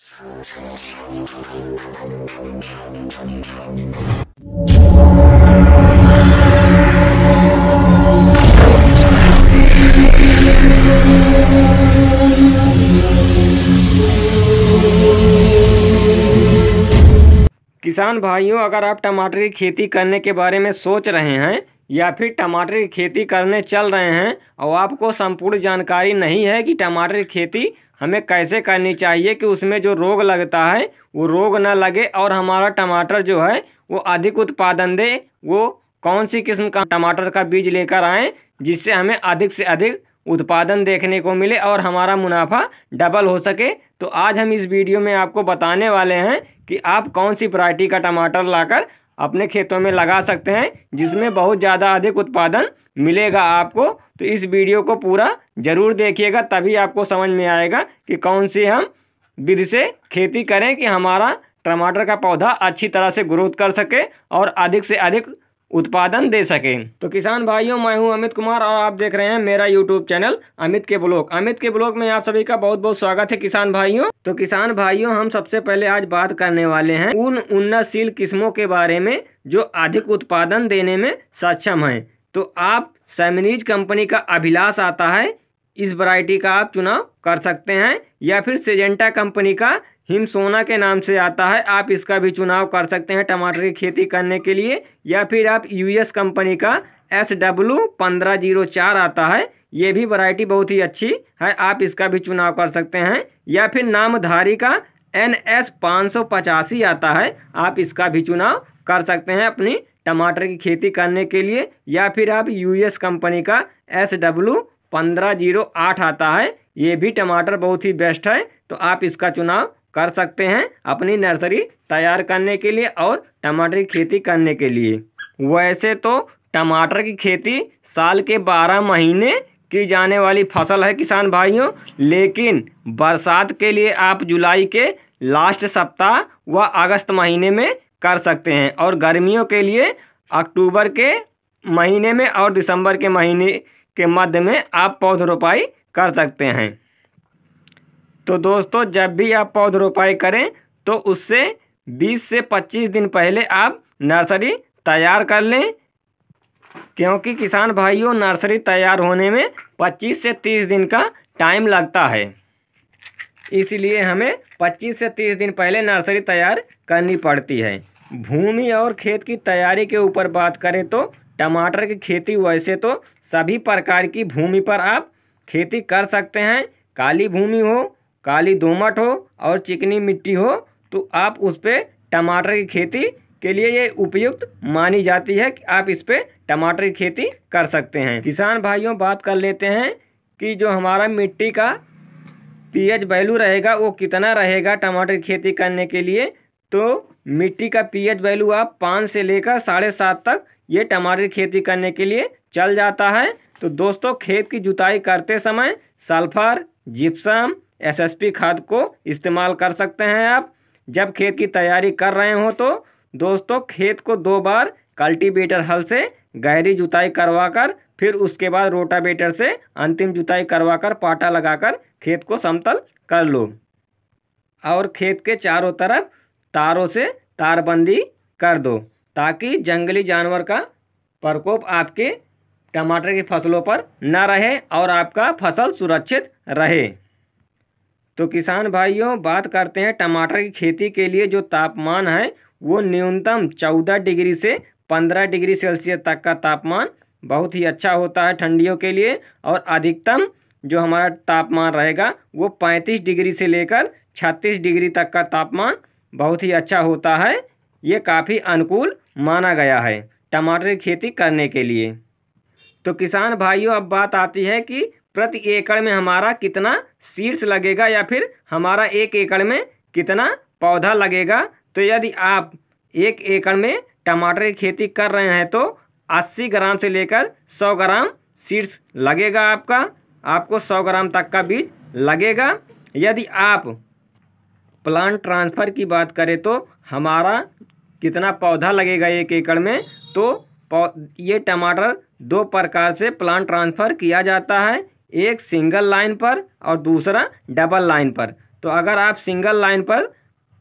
किसान भाइयों, अगर आप टमाटर की खेती करने के बारे में सोच रहे हैं या फिर टमाटर की खेती करने चल रहे हैं और आपको संपूर्ण जानकारी नहीं है कि टमाटर की खेती हमें कैसे करनी चाहिए कि उसमें जो रोग लगता है वो रोग ना लगे और हमारा टमाटर जो है वो अधिक उत्पादन दे, वो कौन सी किस्म का टमाटर का बीज लेकर आएँ जिससे हमें अधिक से अधिक उत्पादन देखने को मिले और हमारा मुनाफा डबल हो सके। तो आज हम इस वीडियो में आपको बताने वाले हैं कि आप कौन सी वैरायटी का टमाटर लाकर अपने खेतों में लगा सकते हैं जिसमें बहुत ज़्यादा अधिक उत्पादन मिलेगा आपको। तो इस वीडियो को पूरा ज़रूर देखिएगा, तभी आपको समझ में आएगा कि कौन सी हम विधि से खेती करें कि हमारा टमाटर का पौधा अच्छी तरह से ग्रोथ कर सके और अधिक से अधिक उत्पादन दे सके। तो किसान भाइयों, मैं हूं अमित कुमार और आप देख रहे हैं मेरा यूट्यूब चैनल अमित के ब्लॉग में आप सभी का बहुत बहुत स्वागत है किसान भाइयों। तो किसान भाइयों, हम सबसे पहले आज बात करने वाले हैं उन उन्नतशील किस्मों के बारे में जो अधिक उत्पादन देने में सक्षम हैं। तो आप सेमिनीज कंपनी का अभिलाष आता है, इस वैरायटी का आप चुनाव कर सकते हैं, या फिर सिजेंटा कंपनी का हिम सोना के नाम से आता है, आप इसका भी चुनाव कर सकते हैं टमाटर की खेती करने के लिए, या फिर आप यूएस कंपनी का SW1504 आता है, ये भी वैरायटी बहुत ही अच्छी है, आप इसका भी चुनाव कर सकते हैं, या फिर नामधारी का NS585 आता है, आप इसका भी चुनाव कर सकते हैं अपनी टमाटर की खेती करने के लिए, या फिर आप यूएस कंपनी का SW1508 आता है, ये भी टमाटर बहुत ही बेस्ट है, तो आप इसका चुनाव कर सकते हैं अपनी नर्सरी तैयार करने के लिए और टमाटर की खेती करने के लिए। वैसे तो टमाटर की खेती साल के 12 महीने की जाने वाली फसल है किसान भाइयों, लेकिन बरसात के लिए आप जुलाई के लास्ट सप्ताह व अगस्त महीने में कर सकते हैं, और गर्मियों के लिए अक्टूबर के महीने में और दिसंबर के महीने के मध्य में आप पौधरोपाई कर सकते हैं। तो दोस्तों, जब भी आप पौधरोपाई करें तो उससे 20 से 25 दिन पहले आप नर्सरी तैयार कर लें, क्योंकि किसान भाइयों नर्सरी तैयार होने में 25 से 30 दिन का टाइम लगता है, इसलिए हमें 25 से 30 दिन पहले नर्सरी तैयार करनी पड़ती है। भूमि और खेत की तैयारी के ऊपर बात करें तो टमाटर की खेती वैसे तो सभी प्रकार की भूमि पर आप खेती कर सकते हैं, काली भूमि हो, काली दोमट हो और चिकनी मिट्टी हो, तो आप उस पर टमाटर की खेती के लिए ये उपयुक्त मानी जाती है कि आप इस पर टमाटर की खेती कर सकते हैं। किसान भाइयों, बात कर लेते हैं कि जो हमारा मिट्टी का पीएच वैल्यू रहेगा वो कितना रहेगा टमाटर की खेती करने के लिए। तो मिट्टी का पीएच वैल्यू आप 5 से लेकर 7.5 तक ये टमाटर की खेती करने के लिए चल जाता है। तो दोस्तों, खेत की जुताई करते समय सल्फर, जिप्सम, SSP खाद को इस्तेमाल कर सकते हैं आप। जब खेत की तैयारी कर रहे हो तो दोस्तों खेत को 2 बार कल्टीवेटर हल से गहरी जुताई करवाकर फिर उसके बाद रोटावेटर से अंतिम जुताई करवाकर पाटा लगाकर खेत को समतल कर लो, और खेत के चारों तरफ तारों से तारबंदी कर दो ताकि जंगली जानवर का प्रकोप आपके टमाटर की फसलों पर न रहे और आपका फसल सुरक्षित रहे। तो किसान भाइयों, बात करते हैं टमाटर की खेती के लिए जो तापमान है वो न्यूनतम 14 डिग्री से 15 डिग्री सेल्सियस तक का तापमान बहुत ही अच्छा होता है ठंडियों के लिए, और अधिकतम जो हमारा तापमान रहेगा वो 35 डिग्री से लेकर 36 डिग्री तक का तापमान बहुत ही अच्छा होता है। ये काफ़ी अनुकूल माना गया है टमाटर की खेती करने के लिए। तो किसान भाइयों, अब बात आती है कि प्रति एकड़ में हमारा कितना सीड्स लगेगा या फिर हमारा 1 एकड़ में कितना पौधा लगेगा। तो यदि आप 1 एकड़ में टमाटर की खेती कर रहे हैं तो 80 ग्राम से लेकर 100 ग्राम सीड्स लगेगा आपको 100 ग्राम तक का बीज लगेगा। यदि आप प्लांट ट्रांसफ़र की बात करें तो हमारा कितना पौधा लगेगा 1 एकड़ में, तो ये टमाटर 2 प्रकार से प्लांट ट्रांसफ़र किया जाता है, एक सिंगल लाइन पर और दूसरा डबल लाइन पर। तो अगर आप सिंगल लाइन पर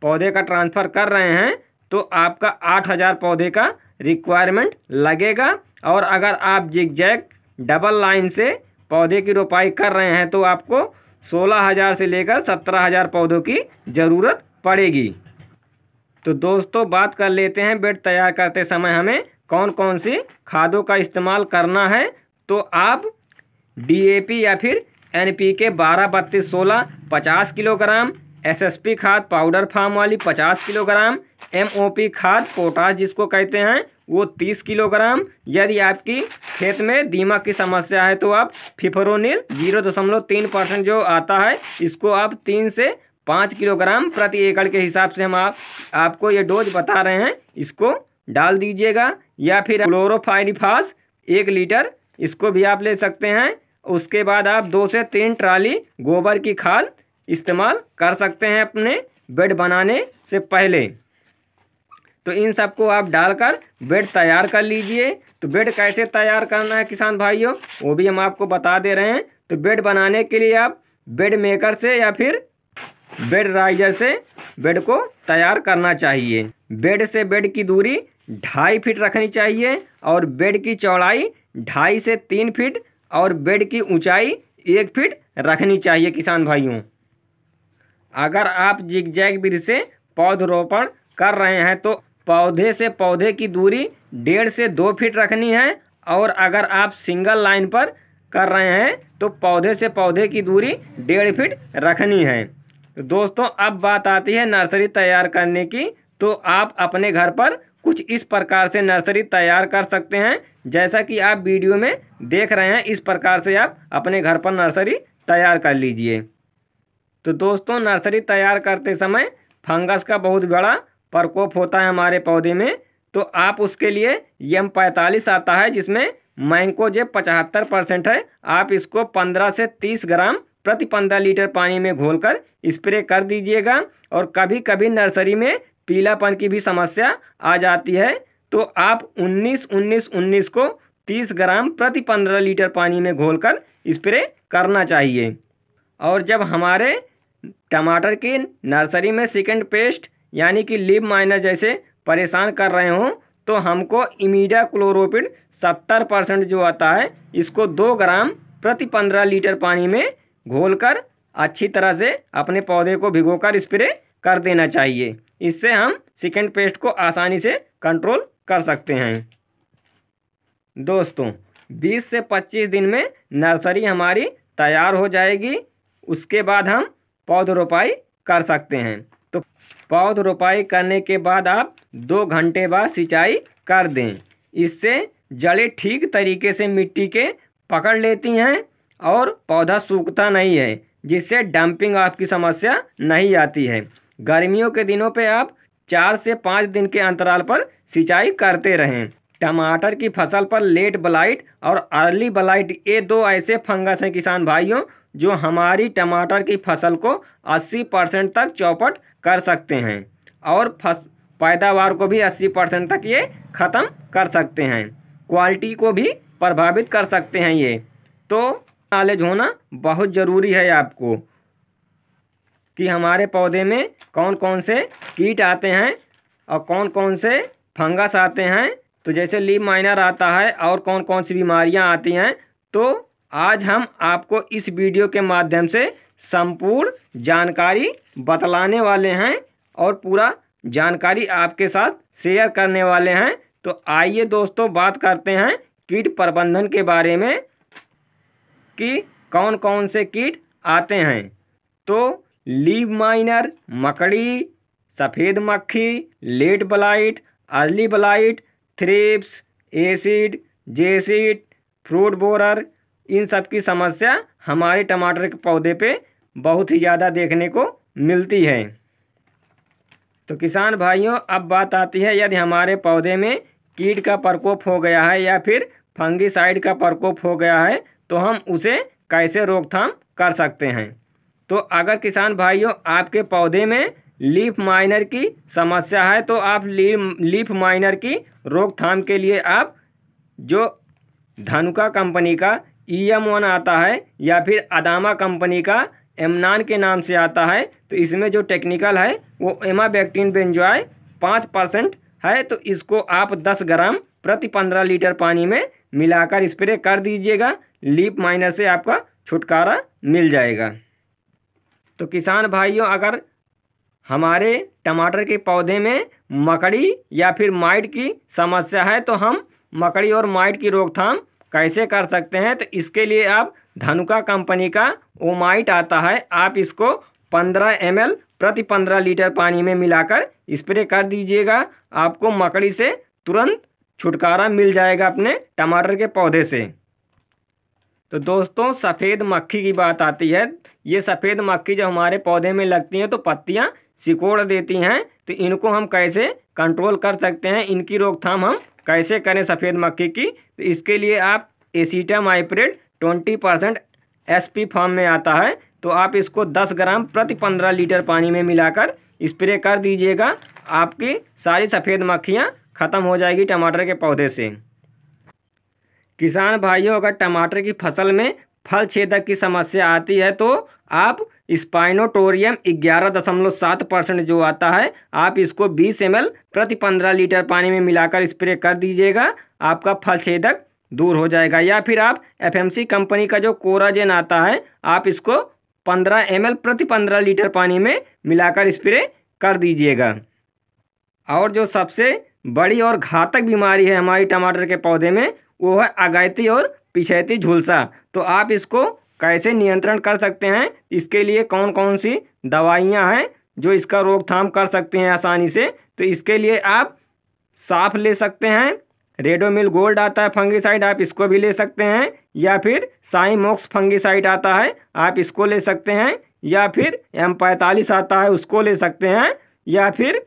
पौधे का ट्रांसफ़र कर रहे हैं तो आपका 8,000 पौधे का रिक्वायरमेंट लगेगा। और अगर आप जिगजैग डबल लाइन से पौधे की रोपाई कर रहे हैं तो आपको 16,000 से लेकर 17,000 पौधों की ज़रूरत पड़ेगी। तो दोस्तों बात कर लेते हैं बेड तैयार करते समय हमें कौन कौन सी खादों का इस्तेमाल करना है। तो आप DAP या फिर NPK 12-32-16 50 किलोग्राम, SSP खाद पाउडर फार्म वाली 50 किलोग्राम, MOP खाद पोटाश जिसको कहते हैं वो 30 किलोग्राम। यदि आपकी खेत में दीमक की समस्या है तो आप फिप्रोनिल 0.3% जो आता है इसको आप 3 से 5 किलोग्राम प्रति एकड़ के हिसाब से हम आपको ये डोज बता रहे हैं, इसको डाल दीजिएगा। या फिर क्लोरोफाइरिफास 1 लीटर, इसको भी आप ले सकते हैं। उसके बाद आप 2 से 3 ट्राली गोबर की खाद इस्तेमाल कर सकते हैं अपने बेड बनाने से पहले। तो इन सबको आप डालकर बेड तैयार कर लीजिए। तो बेड कैसे तैयार करना है किसान भाइयों वो भी हम आपको बता दे रहे हैं। तो बेड बनाने के लिए आप बेड मेकर से या फिर बेड राइजर से बेड को तैयार करना चाहिए। बेड से बेड की दूरी 2.5 फीट रखनी चाहिए और बेड की चौड़ाई 2.5 से 3 फीट और बेड की ऊंचाई 1 फीट रखनी चाहिए किसान भाइयों। अगर आप जिगजैग विधि से पौधरोपण कर रहे हैं तो पौधे से पौधे की दूरी 1.5 से 2 फीट रखनी है। और अगर आप सिंगल लाइन पर कर रहे हैं तो पौधे से पौधे की दूरी 1.5 फीट रखनी है। तो दोस्तों अब बात आती है नर्सरी तैयार करने की। तो आप अपने घर पर कुछ इस प्रकार से नर्सरी तैयार कर सकते हैं जैसा कि आप वीडियो में देख रहे हैं। इस प्रकार से आप अपने घर पर नर्सरी तैयार कर लीजिए। तो दोस्तों नर्सरी तैयार करते समय फंगस का बहुत बड़ा प्रकोप होता है हमारे पौधे में। तो आप उसके लिए M45 आता है जिसमें मैंकोजेब 75% है। आप इसको 15 से 30 ग्राम प्रति 15 लीटर पानी में घोलकर स्प्रे कर दीजिएगा। और कभी कभी नर्सरी में पीलापन की भी समस्या आ जाती है तो आप 19-19-19 को 30 ग्राम प्रति 15 लीटर पानी में घोलकर स्प्रे करना चाहिए। और जब हमारे टमाटर की नर्सरी में सेकेंड पेस्ट यानी कि लीफ माइनर जैसे परेशान कर रहे हों तो हमको इमीडाक्लोप्रिड 70% जो आता है इसको 2 ग्राम प्रति 15 लीटर पानी में घोलकर अच्छी तरह से अपने पौधे को भिगोकर स्प्रे कर देना चाहिए। इससे हम सेकेंड पेस्ट को आसानी से कंट्रोल कर सकते हैं। दोस्तों 20 से 25 दिन में नर्सरी हमारी तैयार हो जाएगी। उसके बाद हम पौध रोपाई कर सकते हैं। तो पौध रोपाई करने के बाद आप 2 घंटे बाद सिंचाई कर दें। इससे जड़ें ठीक तरीके से मिट्टी के पकड़ लेती हैं और पौधा सूखता नहीं है, जिससे डंपिंग आपकी समस्या नहीं आती है। गर्मियों के दिनों पे आप 4 से 5 दिन के अंतराल पर सिंचाई करते रहें। टमाटर की फसल पर लेट ब्लाइट और अर्ली ब्लाइट ये 2 ऐसे फंगस हैं किसान भाइयों जो हमारी टमाटर की फसल को 80% तक चौपट कर सकते हैं और पैदावार को भी 80% तक ये ख़त्म कर सकते हैं। क्वालिटी को भी प्रभावित कर सकते हैं ये। तो नॉलेज होना बहुत ज़रूरी है आपको कि हमारे पौधे में कौन कौन से कीट आते हैं और कौन कौन से फंगस आते हैं। तो जैसे लीफ माइनर आता है और कौन कौन सी बीमारियां आती हैं। तो आज हम आपको इस वीडियो के माध्यम से संपूर्ण जानकारी बतलाने वाले हैं और पूरा जानकारी आपके साथ शेयर करने वाले हैं। तो आइए दोस्तों बात करते हैं कीट प्रबंधन के बारे में कि कौन कौन से कीट आते हैं। तो लीफ माइनर, मकड़ी, सफ़ेद मक्खी, late blight, early blight, thrips, acid, jassid, fruit borer, इन सब की समस्या हमारे टमाटर के पौधे पे बहुत ही ज़्यादा देखने को मिलती है। तो किसान भाइयों अब बात आती है यदि हमारे पौधे में कीट का प्रकोप हो गया है या फिर फंगीसाइड का प्रकोप हो गया है तो हम उसे कैसे रोकथाम कर सकते हैं। तो अगर किसान भाइयों आपके पौधे में लीफ माइनर की समस्या है तो आप लीफ माइनर की रोकथाम के लिए आप जो धनुका कंपनी का EM1 आता है या फिर अदामा कंपनी का एमनान के नाम से आता है। तो इसमें जो टेक्निकल है वो एमाबैक्टीन बेंजोआय 5% है। तो इसको आप 10 ग्राम प्रति 15 लीटर पानी में मिलाकर स्प्रे कर दीजिएगा। लीफ माइनर से आपका छुटकारा मिल जाएगा। तो किसान भाइयों, अगर हमारे टमाटर के पौधे में मकड़ी या फिर माइट की समस्या है तो हम मकड़ी और माइट की रोकथाम कैसे कर सकते हैं, तो इसके लिए आप धनुका कंपनी का ओमाइट आता है, आप इसको 15 ml प्रति 15 लीटर पानी में मिलाकर स्प्रे कर दीजिएगा। आपको मकड़ी से तुरंत छुटकारा मिल जाएगा अपने टमाटर के पौधे से। तो दोस्तों, सफ़ेद मक्खी की बात आती है। ये सफ़ेद मक्खी जब हमारे पौधे में लगती हैं तो पत्तियां सिकोड़ देती हैं। तो इनको हम कैसे कंट्रोल कर सकते हैं, इनकी रोकथाम हम कैसे करें सफ़ेद मक्खी की, तो इसके लिए आप एसिटामाइप्रिड 20% SP फॉर्म में आता है। तो आप इसको 10 ग्राम प्रति 15 लीटर पानी में मिलाकर स्प्रे कर दीजिएगा। आपकी सारी सफ़ेद मक्खियाँ ख़त्म हो जाएगी टमाटर के पौधे से। किसान भाइयों, अगर टमाटर की फसल में फल छेदक की समस्या आती है तो आप स्पाइनोटोरियम 11.7% जो आता है, आप इसको 20 ml प्रति 15 लीटर पानी में मिलाकर स्प्रे कर दीजिएगा। आपका फल छेदक दूर हो जाएगा। या फिर आप FMC कंपनी का जो कोराजेन आता है, आप इसको 15 ml प्रति 15 लीटर पानी में मिलाकर स्प्रे कर दीजिएगा। और जो सबसे बड़ी और घातक बीमारी है हमारी टमाटर के पौधे में, वो है अगैती और पिछैती झुलसा। तो आप इसको कैसे नियंत्रण कर सकते हैं, इसके लिए कौन कौन सी दवाइयां हैं जो इसका रोकथाम कर सकते हैं आसानी से, तो इसके लिए आप साफ ले सकते हैं। रेडोमिल गोल्ड आता है फंगिसाइड, आप इसको भी ले सकते हैं। या फिर साइमोक्स फंगिसाइड आता है, आप इसको ले सकते हैं। या फिर M45 आता है, उसको ले सकते हैं। या फिर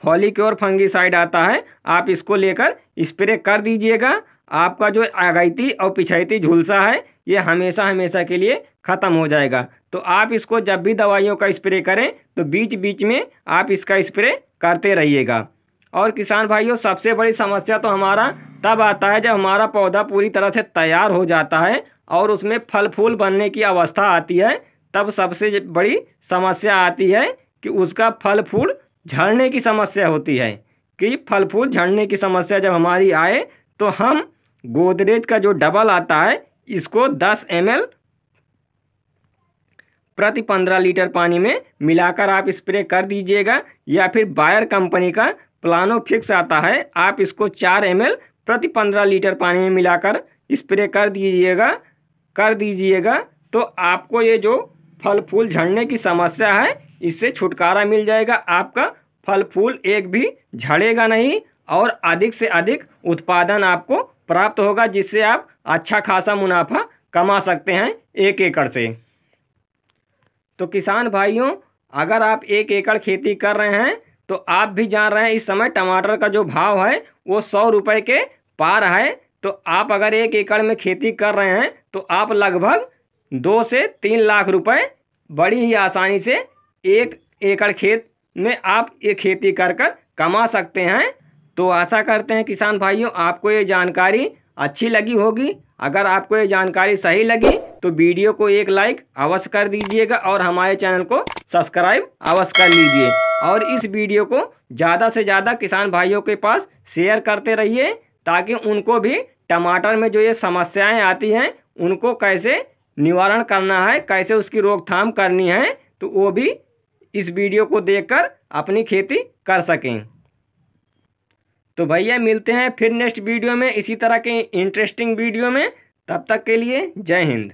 फॉलिक्योर फंगिसाइड आता है, आप इसको लेकर स्प्रे कर दीजिएगा। आपका जो अगैती और पिछैती झुलसा है ये हमेशा हमेशा के लिए ख़त्म हो जाएगा। तो आप इसको जब भी दवाइयों का स्प्रे करें तो बीच बीच में आप इसका स्प्रे करते रहिएगा। और किसान भाइयों, सबसे बड़ी समस्या तो हमारा तब आता है जब हमारा पौधा पूरी तरह से तैयार हो जाता है और उसमें फल फूल बनने की अवस्था आती है। तब सबसे बड़ी समस्या आती है कि उसका फल फूल झड़ने की समस्या होती है। कि फल फूल झड़ने की समस्या जब हमारी आए तो हम गोदरेज का जो डबल आता है, इसको 10 ml प्रति 15 लीटर पानी में मिलाकर आप स्प्रे कर दीजिएगा। या फिर बायर कंपनी का प्लानोफिक्स आता है, आप इसको 4 ml प्रति 15 लीटर पानी में मिलाकर स्प्रे कर दीजिएगा। तो आपको ये जो फल फूल झड़ने की समस्या है इससे छुटकारा मिल जाएगा। आपका फल फूल एक भी झड़ेगा नहीं और अधिक से अधिक उत्पादन आपको प्राप्त होगा, जिससे आप अच्छा खासा मुनाफा कमा सकते हैं 1 एकड़ से। तो किसान भाइयों, अगर आप 1 एकड़ खेती कर रहे हैं तो आप भी जान रहे हैं इस समय टमाटर का जो भाव है वो 100 रुपये के पार है। तो आप अगर 1 एकड़ में खेती कर रहे हैं तो आप लगभग 2 से 3 लाख रुपए बड़ी ही आसानी से 1 एकड़ खेत में आप ये खेती कर कमा सकते हैं। तो आशा करते हैं किसान भाइयों आपको ये जानकारी अच्छी लगी होगी। अगर आपको ये जानकारी सही लगी तो वीडियो को एक लाइक अवश्य कर दीजिएगा और हमारे चैनल को सब्सक्राइब अवश्य कर लीजिए। और इस वीडियो को ज़्यादा से ज़्यादा किसान भाइयों के पास शेयर करते रहिए, ताकि उनको भी टमाटर में जो ये समस्याएं आती हैं उनको कैसे निवारण करना है, कैसे उसकी रोकथाम करनी है, तो वो भी इस वीडियो को देखकर अपनी खेती कर सकें। तो भैया मिलते हैं फिर नेक्स्ट वीडियो में इसी तरह के इंटरेस्टिंग वीडियो में। तब तक के लिए जय हिंद।